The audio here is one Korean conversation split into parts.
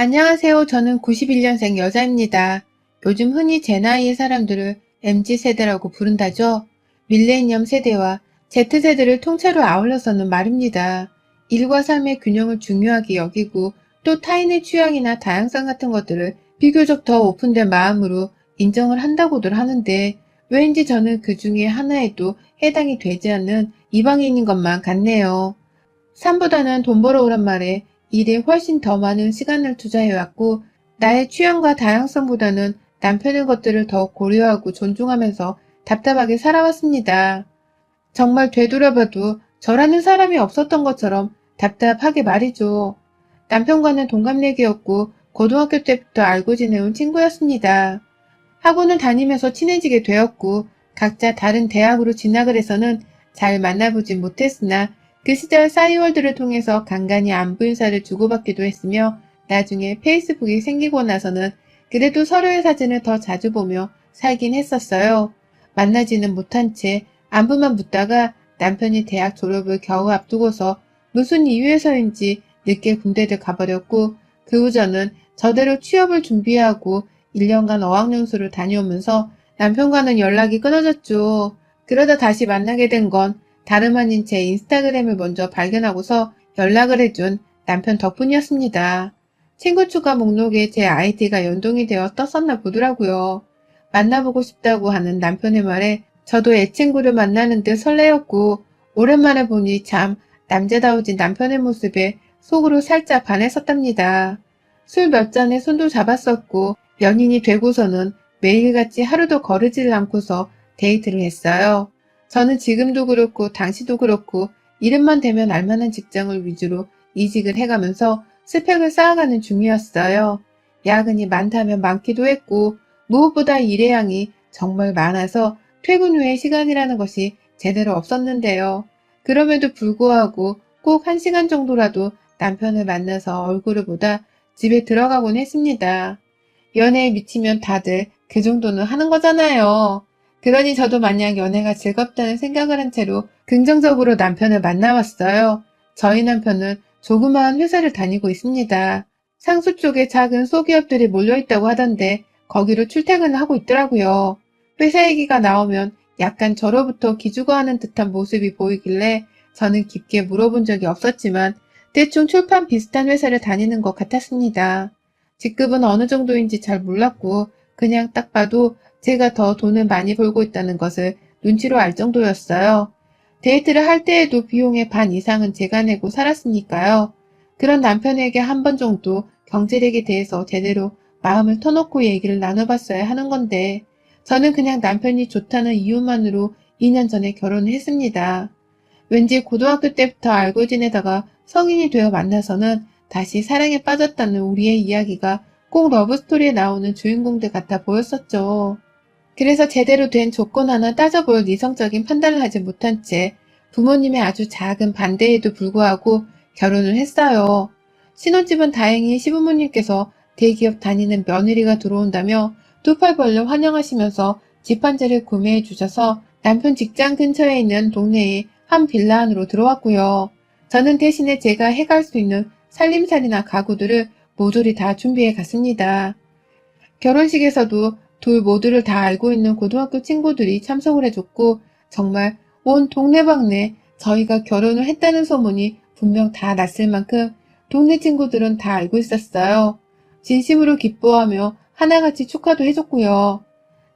안녕하세요. 저는 91년생 여자입니다. 요즘 흔히 제 나이의 사람들을 MZ세대라고 부른다죠. 밀레니엄 세대와 Z세대를 통째로 아울러서는 말입니다. 일과 삶의 균형을 중요하게 여기고 또 타인의 취향이나 다양성 같은 것들을 비교적 더 오픈된 마음으로 인정을 한다고들 하는데 왠지 저는 그 중에 하나에도 해당이 되지 않는 이방인인 것만 같네요. 삶보다는 돈 벌어오란 말에 일에 훨씬 더 많은 시간을 투자해왔고 나의 취향과 다양성보다는 남편의 것들을 더 고려하고 존중하면서 답답하게 살아왔습니다. 정말 되돌아봐도 저라는 사람이 없었던 것처럼 답답하게 말이죠. 남편과는 동갑내기였고 고등학교 때부터 알고 지내온 친구였습니다. 학원을 다니면서 친해지게 되었고 각자 다른 대학으로 진학을 해서는 잘 만나보진 못했으나 그 시절 싸이월드를 통해서 간간히 안부 인사를 주고받기도 했으며 나중에 페이스북이 생기고 나서는 그래도 서로의 사진을 더 자주 보며 살긴 했었어요. 만나지는 못한 채 안부만 묻다가 남편이 대학 졸업을 겨우 앞두고서 무슨 이유에서인지 늦게 군대를 가버렸고 그 후 저는 저대로 취업을 준비하고 1년간 어학연수를 다녀오면서 남편과는 연락이 끊어졌죠. 그러다 다시 만나게 된 건 다름 아닌 제 인스타그램을 먼저 발견하고서 연락을 해준 남편 덕분이었습니다. 친구 추가 목록에 제 아이디가 연동이 되어 떴었나 보더라고요. 만나보고 싶다고 하는 남편의 말에 저도 애친구를 만나는 듯 설레었고 오랜만에 보니 참 남자다워진 남편의 모습에 속으로 살짝 반했었답니다. 술 몇 잔에 손도 잡았었고 연인이 되고서는 매일같이 하루도 거르지를 않고서 데이트를 했어요. 저는 지금도 그렇고 당시도 그렇고 이름만 대면 알만한 직장을 위주로 이직을 해가면서 스펙을 쌓아가는 중이었어요. 야근이 많다면 많기도 했고 무엇보다 일의 양이 정말 많아서 퇴근 후의 시간이라는 것이 제대로 없었는데요. 그럼에도 불구하고 꼭 1시간 정도라도 남편을 만나서 얼굴을 보다 집에 들어가곤 했습니다. 연애에 미치면 다들 그 정도는 하는 거잖아요. 그러니 저도 만약 연애가 즐겁다는 생각을 한 채로 긍정적으로 남편을 만나왔어요. 저희 남편은 조그마한 회사를 다니고 있습니다. 상수 쪽에 작은 소기업들이 몰려있다고 하던데 거기로 출퇴근을 하고 있더라고요. 회사 얘기가 나오면 약간 저로부터 기죽어하는 듯한 모습이 보이길래 저는 깊게 물어본 적이 없었지만 대충 출판 비슷한 회사를 다니는 것 같았습니다. 직급은 어느 정도인지 잘 몰랐고 그냥 딱 봐도 제가 더 돈을 많이 벌고 있다는 것을 눈치로 알 정도였어요. 데이트를 할 때에도 비용의 반 이상은 제가 내고 살았으니까요. 그런 남편에게 한 번 정도 경제력에 대해서 제대로 마음을 터놓고 얘기를 나눠봤어야 하는 건데 저는 그냥 남편이 좋다는 이유만으로 2년 전에 결혼을 했습니다. 왠지 고등학교 때부터 알고 지내다가 성인이 되어 만나서는 다시 사랑에 빠졌다는 우리의 이야기가 꼭 러브스토리에 나오는 주인공들 같아 보였었죠. 그래서 제대로 된 조건 하나 따져볼 이성적인 판단을 하지 못한 채 부모님의 아주 작은 반대에도 불구하고 결혼을 했어요. 신혼집은 다행히 시부모님께서 대기업 다니는 며느리가 들어온다며 두 팔 벌려 환영하시면서 집 한 채를 구매해 주셔서 남편 직장 근처에 있는 동네의 한 빌라 안으로 들어왔고요. 저는 대신에 제가 해갈 수 있는 살림살이나 가구들을 모조리 다 준비해 갔습니다. 결혼식에서도 둘 모두를 다 알고 있는 고등학교 친구들이 참석을 해줬고 정말 온 동네방네 저희가 결혼을 했다는 소문이 분명 다 났을 만큼 동네 친구들은 다 알고 있었어요. 진심으로 기뻐하며 하나같이 축하도 해줬고요.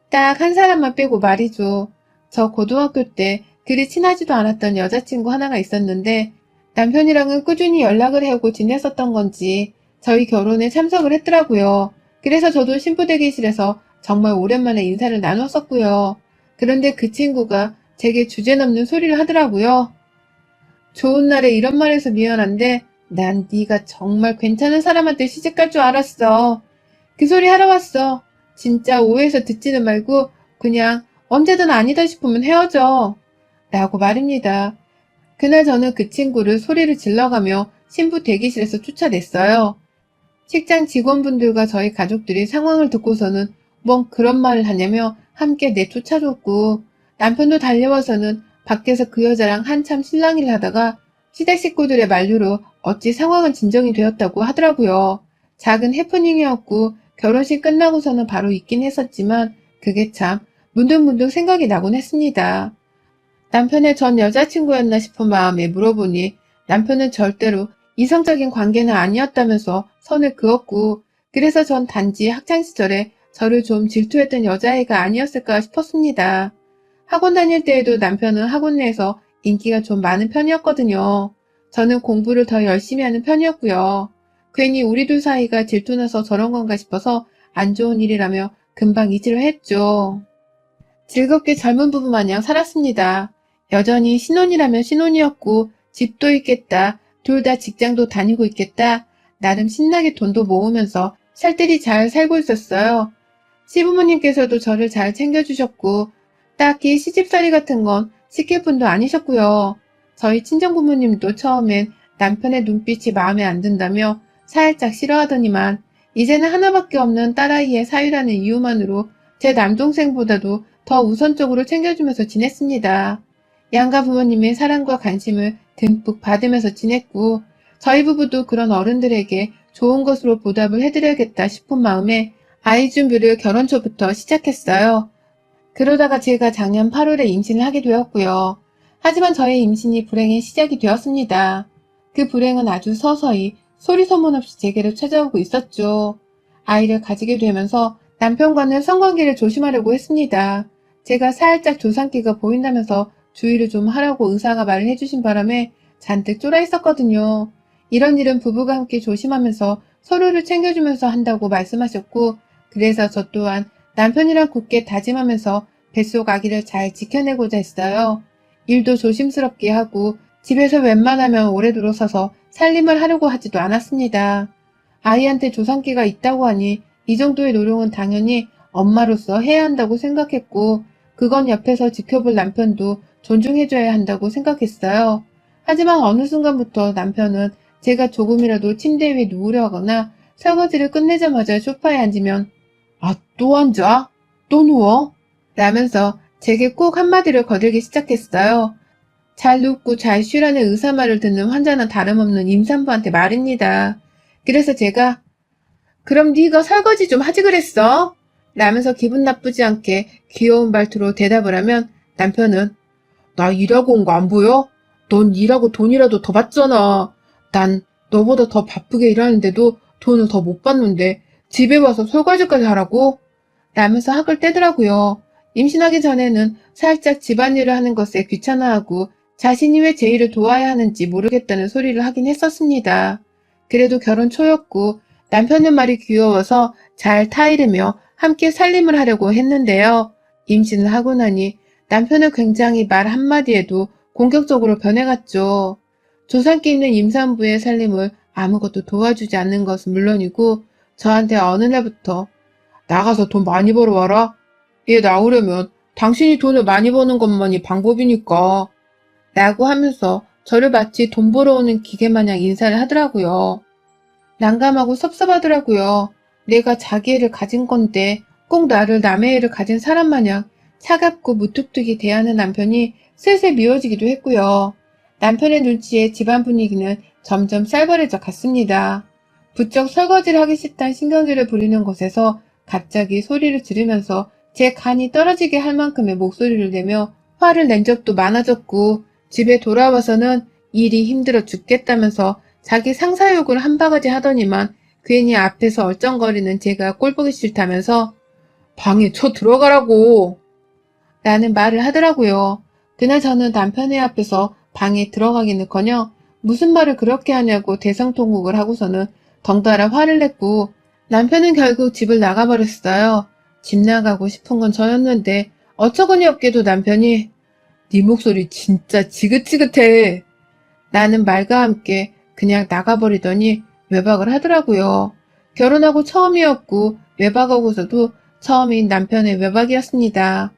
딱 한 사람만 빼고 말이죠. 저 고등학교 때 그리 친하지도 않았던 여자친구 하나가 있었는데 남편이랑은 꾸준히 연락을 해오고 지냈었던 건지 저희 결혼에 참석을 했더라고요. 그래서 저도 신부 대기실에서 정말 오랜만에 인사를 나눴었고요. 그런데 그 친구가 제게 주제넘는 소리를 하더라고요. 좋은 날에 이런 말 해서 미안한데 난 네가 정말 괜찮은 사람한테 시집갈 줄 알았어. 그 소리 하러 왔어. 진짜 오해해서 듣지는 말고 그냥 언제든 아니다 싶으면 헤어져. 라고 말입니다. 그날 저는 그 친구를 소리를 질러가며 신부 대기실에서 쫓아냈어요. 식장 직원분들과 저희 가족들이 상황을 듣고서는 뭔 그런 말을 하냐며 함께 내쫓아줬고 남편도 달려와서는 밖에서 그 여자랑 한참 실랑이를 하다가 시댁 식구들의 만류로 어찌 상황은 진정이 되었다고 하더라고요. 작은 해프닝이었고 결혼식 끝나고서는 바로 있긴 했었지만 그게 참 문득문득 생각이 나곤 했습니다. 남편의 전 여자친구였나 싶은 마음에 물어보니 남편은 절대로 이성적인 관계는 아니었다면서 선을 그었고 그래서 전 단지 학창시절에 저를 좀 질투했던 여자애가 아니었을까 싶었습니다. 학원 다닐 때에도 남편은 학원 내에서 인기가 좀 많은 편이었거든요. 저는 공부를 더 열심히 하는 편이었고요. 괜히 우리 둘 사이가 질투나서 저런 건가 싶어서 안 좋은 일이라며 금방 잊으려 했죠. 즐겁게 젊은 부부 마냥 살았습니다. 여전히 신혼이라면 신혼이었고 집도 있겠다. 둘 다 직장도 다니고 있겠다. 나름 신나게 돈도 모으면서 살뜰히 잘 살고 있었어요. 시부모님께서도 저를 잘 챙겨주셨고 딱히 시집살이 같은 건 시킬 분도 아니셨고요. 저희 친정부모님도 처음엔 남편의 눈빛이 마음에 안 든다며 살짝 싫어하더니만 이제는 하나밖에 없는 딸아이의 사유라는 이유만으로 제 남동생보다도 더 우선적으로 챙겨주면서 지냈습니다. 양가 부모님의 사랑과 관심을 듬뿍 받으면서 지냈고 저희 부부도 그런 어른들에게 좋은 것으로 보답을 해드려야겠다 싶은 마음에 아이 준비를 결혼 초부터 시작했어요. 그러다가 제가 작년 8월에 임신을 하게 되었고요. 하지만 저의 임신이 불행의 시작이 되었습니다. 그 불행은 아주 서서히 소리 소문 없이 제게로 찾아오고 있었죠. 아이를 가지게 되면서 남편과는 성관계를 조심하려고 했습니다. 제가 살짝 조산기가 보인다면서 주의를 좀 하라고 의사가 말을 해주신 바람에 잔뜩 쫄아 있었거든요. 이런 일은 부부가 함께 조심하면서 서로를 챙겨주면서 한다고 말씀하셨고 그래서 저 또한 남편이랑 굳게 다짐하면서 뱃속 아기를 잘 지켜내고자 했어요. 일도 조심스럽게 하고 집에서 웬만하면 오래 들어서서 살림을 하려고 하지도 않았습니다. 아이한테 조산기가 있다고 하니 이 정도의 노력은 당연히 엄마로서 해야 한다고 생각했고 그건 옆에서 지켜볼 남편도 존중해줘야 한다고 생각했어요. 하지만 어느 순간부터 남편은 제가 조금이라도 침대 위에 누우려 하거나 설거지를 끝내자마자 소파에 앉으면 아, 또 앉아? 또 누워? 라면서 제게 꼭 한마디를 거들기 시작했어요. 잘 눕고 잘 쉬라는 의사 말을 듣는 환자는 다름없는 임산부한테 말입니다. 그래서 제가 그럼 네가 설거지 좀 하지 그랬어? 라면서 기분 나쁘지 않게 귀여운 말투로 대답을 하면 남편은 나 일하고 온 거 안 보여? 넌 일하고 돈이라도 더 받잖아. 난 너보다 더 바쁘게 일하는데도 돈을 더 못 받는데 집에 와서 설거지까지 하라고? 라면서 학을 떼더라고요. 임신하기 전에는 살짝 집안일을 하는 것에 귀찮아하고 자신이 왜 제 일을 도와야 하는지 모르겠다는 소리를 하긴 했었습니다. 그래도 결혼 초였고 남편의 말이 귀여워서 잘 타이르며 함께 살림을 하려고 했는데요. 임신을 하고 나니 남편은 굉장히 말 한마디에도 공격적으로 변해갔죠. 조산기 있는 임산부의 살림을 아무것도 도와주지 않는 것은 물론이고 저한테 어느 날부터 나가서 돈 많이 벌어와라. 얘 나오려면 당신이 돈을 많이 버는 것만이 방법이니까. 라고 하면서 저를 마치 돈 벌어오는 기계마냥 인사를 하더라고요. 난감하고 섭섭하더라고요. 내가 자기 애를 가진 건데 꼭 나를 남의 애를 가진 사람 마냥 차갑고 무뚝뚝이 대하는 남편이 슬슬 미워지기도 했고요. 남편의 눈치에 집안 분위기는 점점 쌀벌해져 갔습니다. 부쩍 설거지를 하기 싫다는 신경질을 부리는 곳에서 갑자기 소리를 지르면서 제 간이 떨어지게 할 만큼의 목소리를 내며 화를 낸 적도 많아졌고 집에 돌아와서는 일이 힘들어 죽겠다면서 자기 상사욕을 한 바가지 하더니만 괜히 앞에서 얼쩡거리는 제가 꼴보기 싫다면서 방에 쳐 들어가라고 라는 말을 하더라고요. 그날 저는 남편의 앞에서 방에 들어가기는커녕 무슨 말을 그렇게 하냐고 대성통곡을 하고서는 덩달아 화를 냈고 남편은 결국 집을 나가버렸어요. 집 나가고 싶은 건 저였는데 어처구니 없게도 남편이 네 목소리 진짜 지긋지긋해 라는 말과 함께 그냥 나가버리더니 외박을 하더라고요. 결혼하고 처음이었고 외박하고서도 처음인 남편의 외박이었습니다.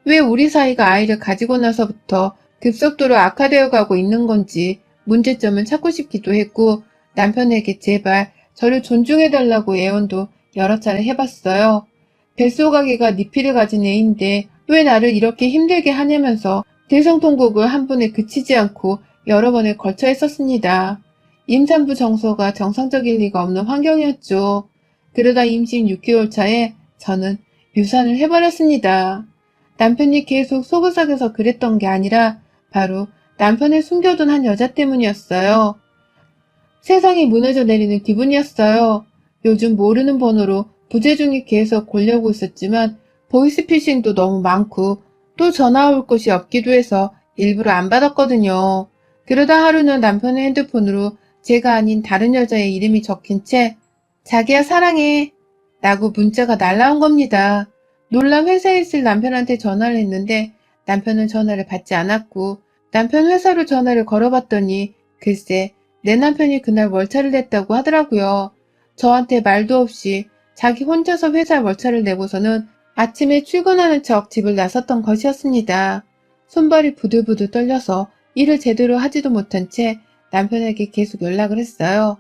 왜 우리 사이가 아이를 가지고 나서부터 급속도로 악화되어 가고 있는 건지 문제점을 찾고 싶기도 했고 남편에게 제발 저를 존중해달라고 애원도 여러 차례 해봤어요. 뱃속아기가 니피를 가진 애인데 왜 나를 이렇게 힘들게 하냐면서 대성통곡을 한 번에 그치지 않고 여러 번에 걸쳐 했었습니다. 임산부 정서가 정상적일 리가 없는 환경이었죠. 그러다 임신 6개월 차에 저는 유산을 해버렸습니다. 남편이 계속 속을 삭여서 그랬던 게 아니라 바로 남편을 숨겨둔 한 여자 때문이었어요. 세상이 무너져 내리는 기분이었어요. 요즘 모르는 번호로 부재중이 계속 걸려오고 있었지만 보이스피싱도 너무 많고 또 전화 올 곳이 없기도 해서 일부러 안 받았거든요. 그러다 하루는 남편의 핸드폰으로 제가 아닌 다른 여자의 이름이 적힌 채 자기야 사랑해 라고 문자가 날라온 겁니다. 놀라 회사에 있을 남편한테 전화를 했는데 남편은 전화를 받지 않았고 남편 회사로 전화를 걸어봤더니 글쎄 내 남편이 그날 월차를 냈다고 하더라고요. 저한테 말도 없이 자기 혼자서 회사 월차를 내고서는 아침에 출근하는 척 집을 나섰던 것이었습니다. 손발이 부들부들 떨려서 일을 제대로 하지도 못한 채 남편에게 계속 연락을 했어요.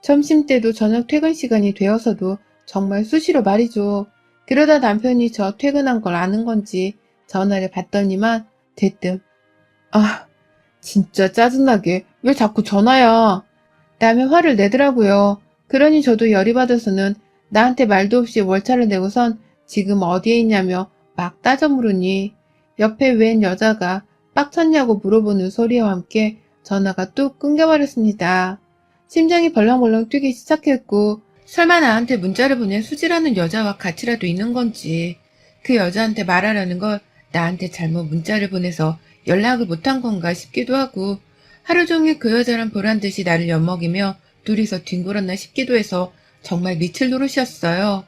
점심때도 저녁 퇴근 시간이 되어서도 정말 수시로 말이죠. 그러다 남편이 저 퇴근한 걸 아는 건지 전화를 받더니만 대뜸 아 진짜 짜증나게 왜 자꾸 전화야 라며 화를 내더라고요. 그러니 저도 열이 받아서는 나한테 말도 없이 월차를 내고선 지금 어디에 있냐며 막 따져 물으니 옆에 웬 여자가 빡쳤냐고 물어보는 소리와 함께 전화가 뚝 끊겨버렸습니다. 심장이 벌렁벌렁 뛰기 시작했고 설마 나한테 문자를 보낸 수지라는 여자와 같이라도 있는 건지 그 여자한테 말하려는 걸 나한테 잘못 문자를 보내서 연락을 못한 건가 싶기도 하고 하루 종일 그 여자랑 보란듯이 나를 엿먹이며 둘이서 뒹굴었나 싶기도 해서 정말 미칠 노릇이었어요.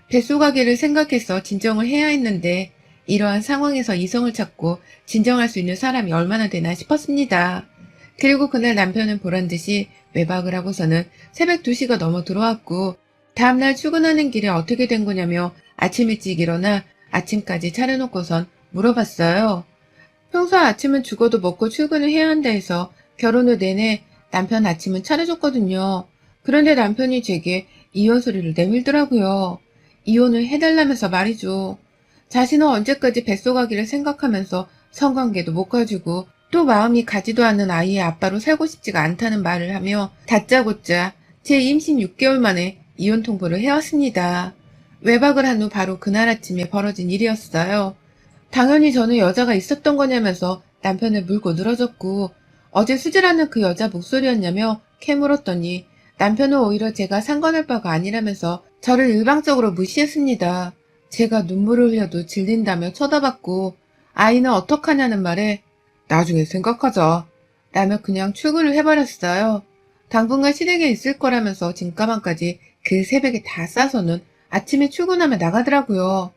뱃속아기를 생각해서 진정을 해야 했는데 이러한 상황에서 이성을 찾고 진정할 수 있는 사람이 얼마나 되나 싶었습니다. 그리고 그날 남편은 보란듯이 외박을 하고서는 새벽 2시가 넘어 들어왔고 다음날 출근하는 길에 어떻게 된 거냐며 아침 일찍 일어나 아침까지 차려놓고선 물어봤어요. 평소 아침은 죽어도 먹고 출근을 해야 한다 해서 결혼 후 내내 남편 아침은 차려줬거든요. 그런데 남편이 제게 이혼 소리를 내밀더라고요. 이혼을 해달라면서 말이죠. 자신은 언제까지 뱃속아기를 생각하면서 성관계도 못 가지고 또 마음이 가지도 않는 아이의 아빠로 살고 싶지가 않다는 말을 하며 다짜고짜 제 임신 6개월 만에 이혼 통보를 해왔습니다. 외박을 한 후 바로 그날 아침에 벌어진 일이었어요. 당연히 저는 여자가 있었던 거냐면서 남편을 물고 늘어졌고 어제 수지라는 그 여자 목소리였냐며 캐물었더니 남편은 오히려 제가 상관할 바가 아니라면서 저를 일방적으로 무시했습니다. 제가 눈물을 흘려도 질린다며 쳐다봤고 아이는 어떡하냐는 말에 나중에 생각하자 라며 그냥 출근을 해버렸어요. 당분간 시댁에 있을 거라면서 짐가방까지 그 새벽에 다 싸서는 아침에 출근하며 나가더라고요.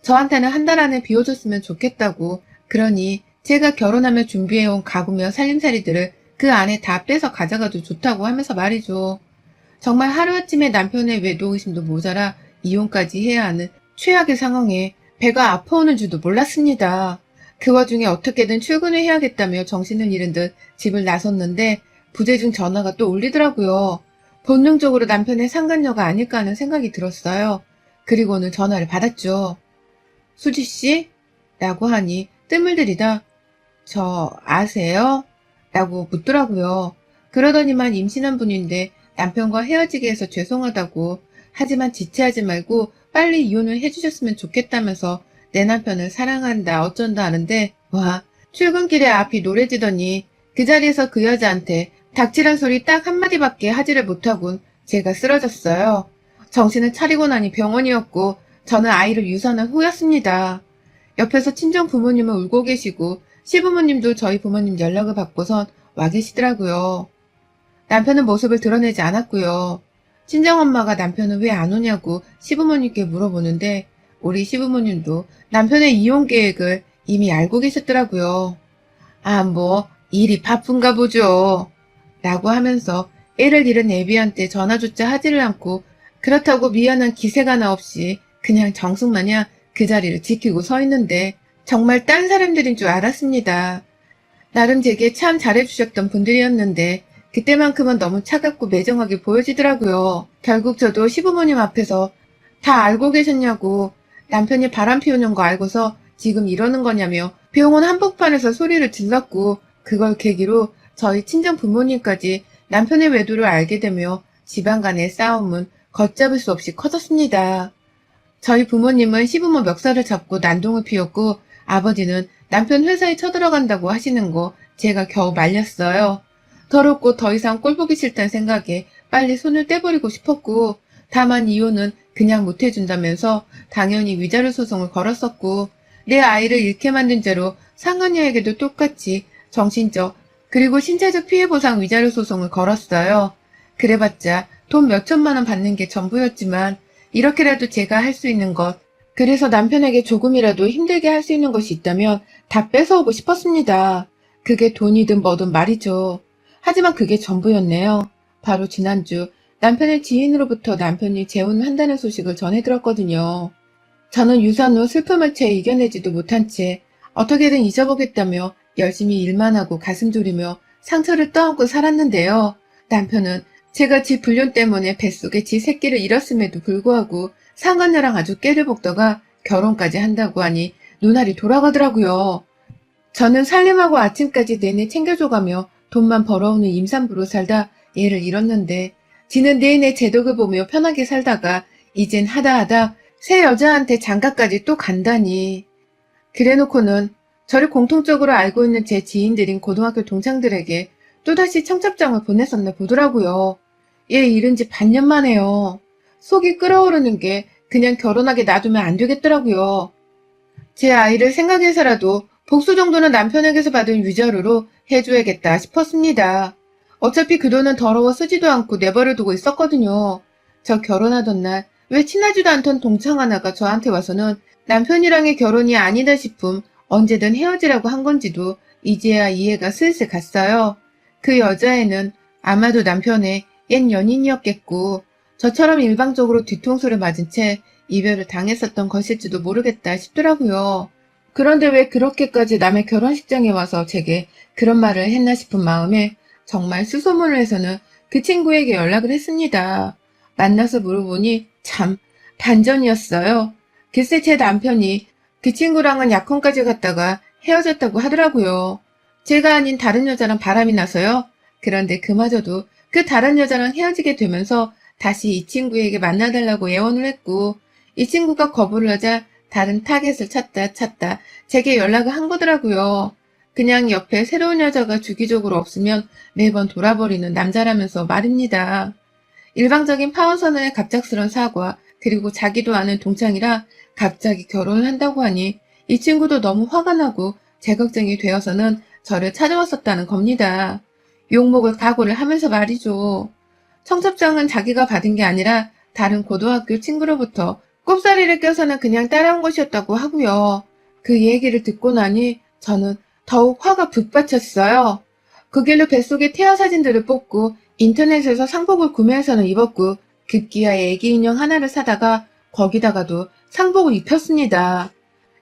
저한테는 한 달 안에 비워줬으면 좋겠다고 그러니 제가 결혼하며 준비해온 가구며 살림살이들을 그 안에 다 빼서 가져가도 좋다고 하면서 말이죠. 정말 하루아침에 남편의 외도 의심도 모자라 이혼까지 해야 하는 최악의 상황에 배가 아파오는 줄도 몰랐습니다. 그 와중에 어떻게든 출근을 해야겠다며 정신을 잃은 듯 집을 나섰는데 부재중 전화가 또 울리더라고요. 본능적으로 남편의 상간녀가 아닐까 하는 생각이 들었어요. 그리고는 전화를 받았죠. 수지씨? 라고 하니 뜸을 들이다 저 아세요? 라고 묻더라고요. 그러더니만 임신한 분인데 남편과 헤어지게 해서 죄송하다고 하지만 지체하지 말고 빨리 이혼을 해주셨으면 좋겠다면서 내 남편을 사랑한다 어쩐다 하는데 와 출근길에 앞이 노래지더니 그 자리에서 그 여자한테 닥치란 소리 딱 한마디밖에 하지를 못하곤 제가 쓰러졌어요. 정신을 차리고 나니 병원이었고 저는 아이를 유산한 후였습니다. 옆에서 친정 부모님은 울고 계시고 시부모님도 저희 부모님 연락을 받고선 와 계시더라고요. 남편은 모습을 드러내지 않았고요. 친정엄마가 남편은 왜 안 오냐고 시부모님께 물어보는데 우리 시부모님도 남편의 이혼 계획을 이미 알고 계셨더라고요. 아, 뭐 일이 바쁜가 보죠. 라고 하면서 애를 잃은 애비한테 전화조차 하지를 않고 그렇다고 미안한 기색 하나 없이 그냥 정숙마냥 그 자리를 지키고 서 있는데 정말 딴 사람들인 줄 알았습니다. 나름 제게 참 잘해주셨던 분들이었는데 그때만큼은 너무 차갑고 매정하게 보여지더라고요. 결국 저도 시부모님 앞에서 다 알고 계셨냐고 남편이 바람 피우는 거 알고서 지금 이러는 거냐며 병원 한복판에서 소리를 질렀고 그걸 계기로 저희 친정 부모님까지 남편의 외도를 알게 되며 집안 간의 싸움은 걷잡을 수 없이 커졌습니다. 저희 부모님은 시부모 멱살을 잡고 난동을 피웠고 아버지는 남편 회사에 쳐들어간다고 하시는 거 제가 겨우 말렸어요. 더럽고 더 이상 꼴 보기 싫다는 생각에 빨리 손을 떼버리고 싶었고 다만 이혼은 그냥 못해준다면서 당연히 위자료 소송을 걸었었고 내 아이를 잃게 만든 죄로 상간녀에게도 똑같이 정신적 그리고 신체적 피해보상 위자료 소송을 걸었어요. 그래봤자 돈 몇천만 원 받는 게 전부였지만 이렇게라도 제가 할 수 있는 것, 그래서 남편에게 조금이라도 힘들게 할 수 있는 것이 있다면 다 뺏어오고 싶었습니다. 그게 돈이든 뭐든 말이죠. 하지만 그게 전부였네요. 바로 지난주 남편의 지인으로부터 남편이 재혼을 한다는 소식을 전해 들었거든요. 저는 유산 후 슬픔을 채 이겨내지도 못한 채 어떻게든 잊어보겠다며 열심히 일만 하고 가슴 졸이며 상처를 떠안고 살았는데요. 남편은 제가 지 불륜 때문에 뱃속에 지 새끼를 잃었음에도 불구하고 상간녀랑 아주 깨를 볶다가 결혼까지 한다고 하니 눈알이 돌아가더라고요. 저는 살림하고 아침까지 내내 챙겨줘가며 돈만 벌어오는 임산부로 살다 얘를 잃었는데 지는 내내 제 덕을 보며 편하게 살다가 이젠 하다하다 새 여자한테 장가까지 또 간다니. 그래놓고는 저를 공통적으로 알고 있는 제 지인들인 고등학교 동창들에게 또다시 청첩장을 보냈었나 보더라고요. 얘 잃은 지 반년 만에요. 속이 끓어오르는 게 그냥 결혼하게 놔두면 안 되겠더라고요. 제 아이를 생각해서라도 복수 정도는 남편에게서 받은 위자료로 해줘야겠다 싶었습니다. 어차피 그 돈은 더러워 쓰지도 않고 내버려두고 있었거든요. 저 결혼하던 날 왜 친하지도 않던 동창 하나가 저한테 와서는 남편이랑의 결혼이 아니다 싶음 언제든 헤어지라고 한 건지도 이제야 이해가 슬슬 갔어요. 그 여자애는 아마도 남편의 옛 연인이었겠고 저처럼 일방적으로 뒤통수를 맞은 채 이별을 당했었던 것일지도 모르겠다 싶더라고요. 그런데 왜 그렇게까지 남의 결혼식장에 와서 제게 그런 말을 했나 싶은 마음에 정말 수소문을 해서는 그 친구에게 연락을 했습니다. 만나서 물어보니 참 반전이었어요. 글쎄 제 남편이 그 친구랑은 약혼까지 갔다가 헤어졌다고 하더라고요. 제가 아닌 다른 여자랑 바람이 나서요. 그런데 그마저도 그 다른 여자랑 헤어지게 되면서 다시 이 친구에게 만나달라고 애원을 했고 이 친구가 거부를 하자 다른 타겟을 찾다 제게 연락을 한 거더라고요. 그냥 옆에 새로운 여자가 주기적으로 없으면 매번 돌아버리는 남자라면서 말입니다. 일방적인 파혼선언의 갑작스런 사과 그리고 자기도 아는 동창이라 갑자기 결혼을 한다고 하니 이 친구도 너무 화가 나고 제 걱정이 되어서는 저를 찾아왔었다는 겁니다. 욕먹을 각오를 하면서 말이죠. 청첩장은 자기가 받은 게 아니라 다른 고등학교 친구로부터 꼽사리를 껴서는 그냥 따라온 것이었다고 하고요. 그 얘기를 듣고 나니 저는 더욱 화가 북받쳤어요. 그 길로 뱃속에 태아 사진들을 뽑고 인터넷에서 상복을 구매해서는 입었고 급기야 애기 인형 하나를 사다가 거기다가도 상복을 입혔습니다.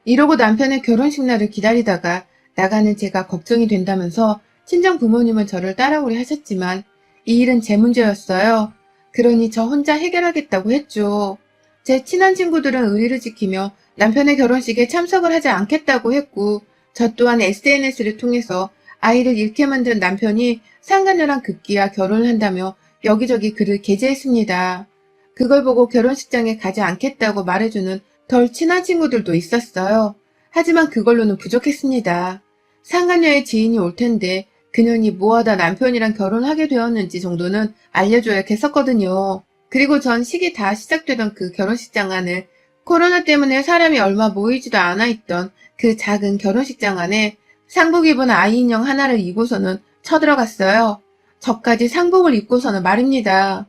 이러고 남편의 결혼식 날을 기다리다가 나가는 제가 걱정이 된다면서 친정 부모님은 저를 따라오려 하셨지만 이 일은 제 문제였어요. 그러니 저 혼자 해결하겠다고 했죠. 제 친한 친구들은 의리를 지키며 남편의 결혼식에 참석을 하지 않겠다고 했고 저 또한 SNS를 통해서 아이를 잃게 만든 남편이 상간녀랑 급기야 결혼을 한다며 여기저기 글을 게재했습니다. 그걸 보고 결혼식장에 가지 않겠다고 말해주는 덜 친한 친구들도 있었어요. 하지만 그걸로는 부족했습니다. 상간녀의 지인이 올 텐데 그년이 뭐하다 남편이랑 결혼하게 되었는지 정도는 알려줘야겠었거든요. 그리고 전 식이 다 시작되던 그 결혼식장 안을 코로나 때문에 사람이 얼마 모이지도 않아 있던 그 작은 결혼식장 안에 상복 입은 아이 인형 하나를 입고서는 쳐들어갔어요. 저까지 상복을 입고서는 말입니다.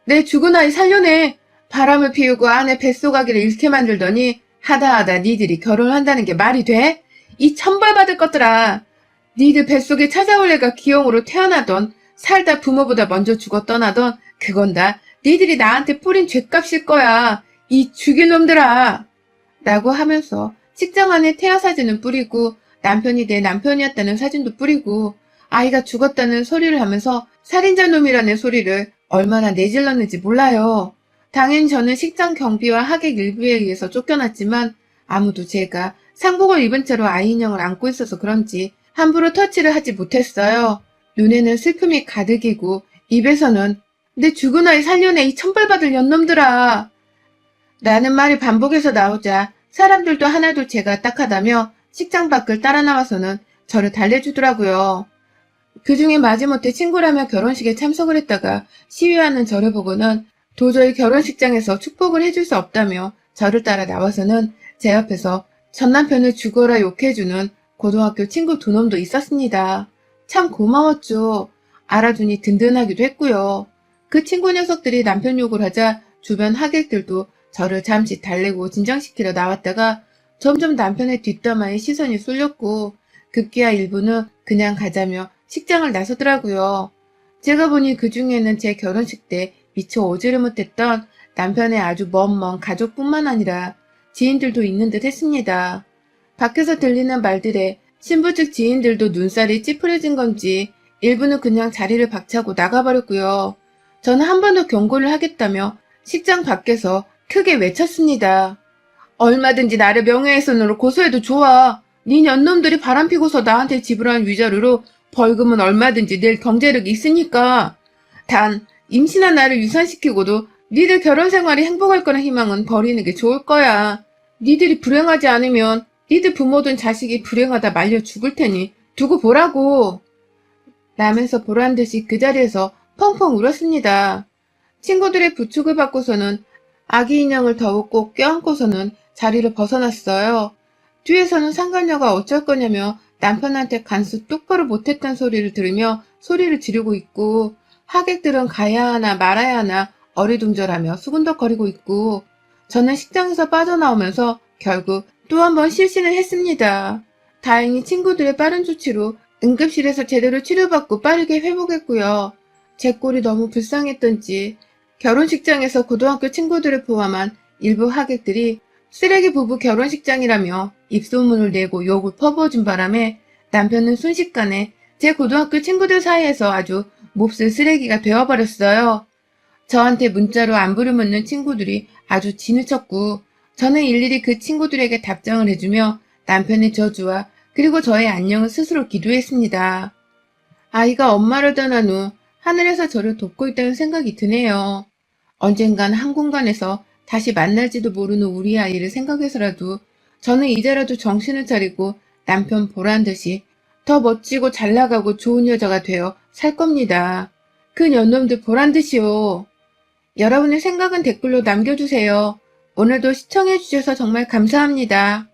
내 죽은 아이 살려내. 바람을 피우고 아내 뱃속아기를 잃게 만들더니 하다하다 니들이 결혼을 한다는 게 말이 돼? 이 천벌받을 것들아. 니들 뱃속에 찾아올 애가 기형으로 태어나던 살다 부모보다 먼저 죽어 떠나던 그건 다 니들이 나한테 뿌린 죗값일 거야. 이 죽일 놈들아. 라고 하면서 식장 안에 태아 사진은 뿌리고 남편이 내 남편이었다는 사진도 뿌리고 아이가 죽었다는 소리를 하면서 살인자 놈이라는 소리를 얼마나 내질렀는지 몰라요. 당연히 저는 식장 경비와 하객 일부에 의해서 쫓겨났지만 아무도 제가 상복을 입은 채로 아이 인형을 안고 있어서 그런지 함부로 터치를 하지 못했어요. 눈에는 슬픔이 가득이고 입에서는 내 죽은 아이 살려내 이 천벌받을 년놈들아 라는 말이 반복해서 나오자 사람들도 하나둘 제가 딱하다며 식장 밖을 따라 나와서는 저를 달래주더라고요. 그중에 마지못해 친구라며 결혼식에 참석을 했다가 시위하는 저를 보고는 도저히 결혼식장에서 축복을 해줄 수 없다며 저를 따라 나와서는 제 옆에서 전 남편을 죽어라 욕해주는 고등학교 친구 두 놈도 있었습니다. 참 고마웠죠. 알아주니 든든하기도 했고요. 그 친구 녀석들이 남편 욕을 하자 주변 하객들도 저를 잠시 달래고 진정시키러 나왔다가 점점 남편의 뒷담화에 시선이 쏠렸고 급기야 일부는 그냥 가자며 식장을 나서더라고요. 제가 보니 그 중에는 제 결혼식 때 미처 오지를 못했던 남편의 아주 먼 가족뿐만 아니라 지인들도 있는 듯 했습니다. 밖에서 들리는 말들에 신부 측 지인들도 눈살이 찌푸려진 건지 일부는 그냥 자리를 박차고 나가버렸고요. 저는 한 번 더 경고를 하겠다며 식장 밖에서 크게 외쳤습니다. 얼마든지 나를 명예훼손으로 고소해도 좋아. 네 년놈들이 바람피고서 나한테 지불한 위자료로 벌금은 얼마든지 낼 경제력이 있으니까. 단 임신한 나를 유산시키고도 니들 결혼 생활이 행복할 거란 희망은 버리는 게 좋을 거야. 니들이 불행하지 않으면 니들 부모든 자식이 불행하다 말려 죽을 테니 두고 보라고. 라면서 보란 듯이 그 자리에서 펑펑 울었습니다. 친구들의 부축을 받고서는 아기 인형을 더욱 꼭 껴안고서는 자리를 벗어났어요. 뒤에서는 상간녀가 어쩔 거냐며 남편한테 간수 똑바로 못했단 소리를 들으며 소리를 지르고 있고 하객들은 가야 하나 말아야 하나 어리둥절하며 수군덕거리고 있고 저는 식장에서 빠져나오면서 결국 또 한 번 실신을 했습니다. 다행히 친구들의 빠른 조치로 응급실에서 제대로 치료받고 빠르게 회복했고요. 제 꼴이 너무 불쌍했던지 결혼식장에서 고등학교 친구들을 포함한 일부 하객들이 쓰레기 부부 결혼식장이라며 입소문을 내고 욕을 퍼부어준 바람에 남편은 순식간에 제 고등학교 친구들 사이에서 아주 몹쓸 쓰레기가 되어버렸어요. 저한테 문자로 안부를 묻는 친구들이 아주 진을 쳤고 저는 일일이 그 친구들에게 답장을 해주며 남편의 저주와 그리고 저의 안녕을 스스로 기도했습니다. 아이가 엄마를 떠난 후 하늘에서 저를 돕고 있다는 생각이 드네요. 언젠간 한 공간에서 다시 만날지도 모르는 우리 아이를 생각해서라도 저는 이제라도 정신을 차리고 남편 보란 듯이 더 멋지고 잘나가고 좋은 여자가 되어 살 겁니다. 그 년놈들 보란 듯이요. 여러분의 생각은 댓글로 남겨주세요. 오늘도 시청해주셔서 정말 감사합니다.